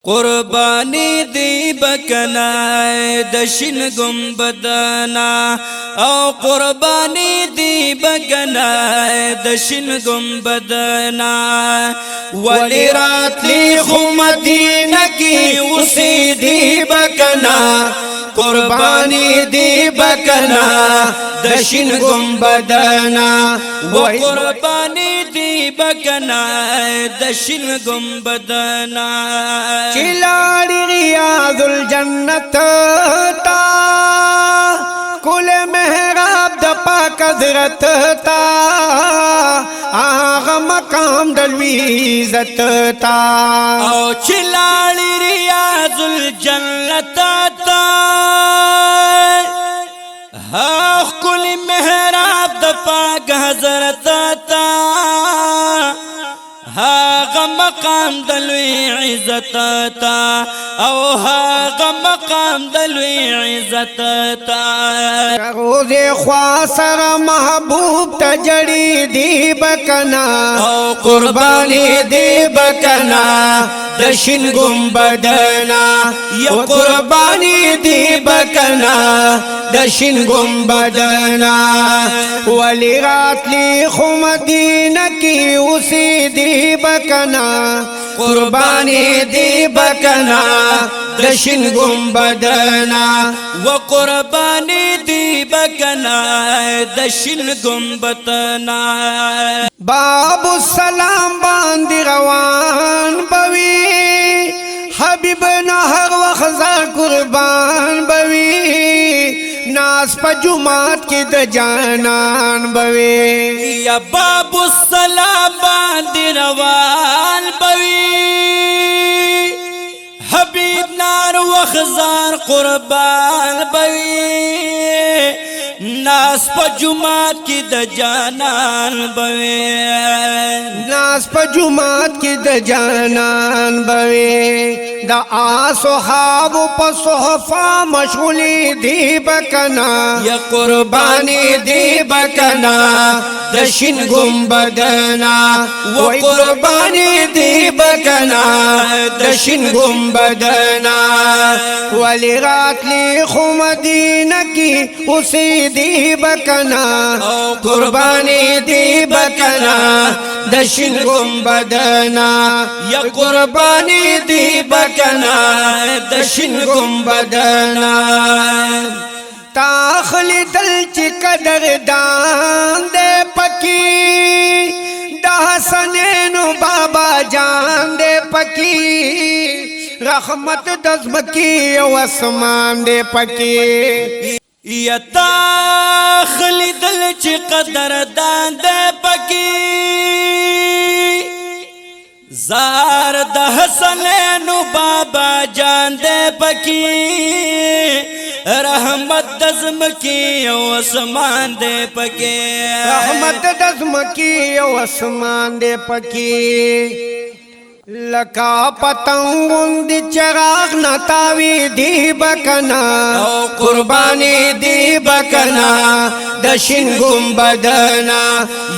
قربانی دی بکنای د شین گنبدنا او قربانی دی بکنای د شین گنبدنا ولی راتلی خو مدینہ کی اسی دی بکنا قربانی دی بکنا د شین گنبدنا و قربانی دی بکنا د شین گنبدنا چلاڑی ریاض الجنت تا کل محراب د پاک حضرت تا آغا مقام دلوی عزت تا او چلاڑی ریاض الجنت تا آخ کل محراب د پاک حضرت تا هاغه مقام دلوی عزت تا او هاغه مقام دلوی عزت تا روز خواسر محبوب تجڑی دی بکنا او قربانی دی بکنا د شین گنبدنا یا قربانی دی بکنا د شین گنبدنا ولی راتلی خو مدینہ کی اسی دی بکنا قربانی دی بکنا د شین گنبدنا و قربانی دی بکنا د شین گنبدنا باب السلام باندې روان بوي حبیب نه هر وخت قربان بوي ناس په جمعات کې د جانان بوي یا باب السلام باندې روان بوي حبیب نار وخزار قربان بوي ناس په جمعات کې د جانان بوي ناس په جمعات کې د جانان بوي دا اصحاب په صحفا مشغولی دی بکنا یا قربانی دی بکنا د شین گنبدنا و قربانی دی بکنا د شین گنبدنا ولی راتلی خو مدینہ کی اسی دی بکنا او قربانی دی بکنا د شین گنبدنا یا قربانی دی بکنا د شین گنبدنا تاخلی دل چی قدر دان دے پکی دا حسنینو بابا جان دے پکی رحمت دزمکی و اسمان دے پکی یا تاخلی دل چی قدر دان دے پکی زار د حسنینو بابا جان دے پکی رحمت دزمکی او اسمان دے پکی رحمت دزمکی و اسمان دے پکی لکا پتنگون دی چراغ نتاوی دی بکنا او قربانی دی بکنا د شین گنبدنا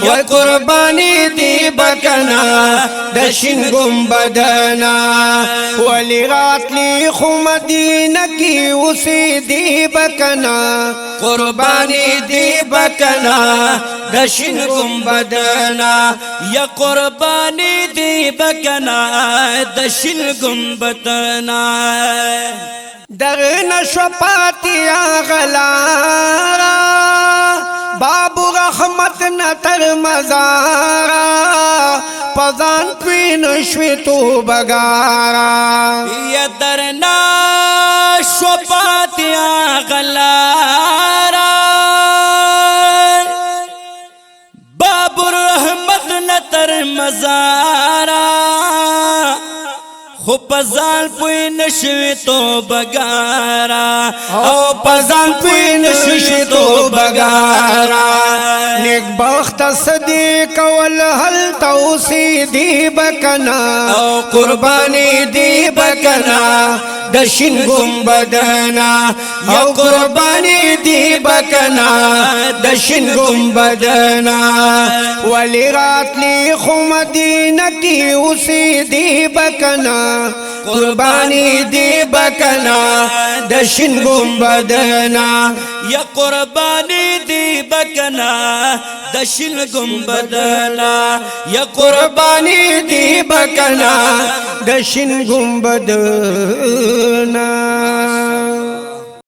یا قربانی دی بکنا د شین گنبدنا ولی راتلی خو مدینہ کی اسی دی بکنا قربانی دی بکنا د شین گنبدنا یا قربانی دی بکنا د شین گنبدنا در نشو پاتی آغلارا بابو رحمت نتر مزارا پزان پین شوی تو بگارا یا درنا شو پاتی آغلارا بابو رحمت نتر مزارا خو پزان پوی نشوی تو بگارا او پزان پوی نشوی تو بگارا نیک بخت صدیق والحل توسی دی بکنا او قربانی دی بکنا د شین گنبدنا یا قربانی دی بکنا د شین گنبدنا ولی راتلی خو مدینہ کی اسی دی بکنا قربانی دی بکنا دشن گنبدنا یا قربانی دی بکنا دشن گنبدنا یا قربانی دی بکنا دشن گنبدنا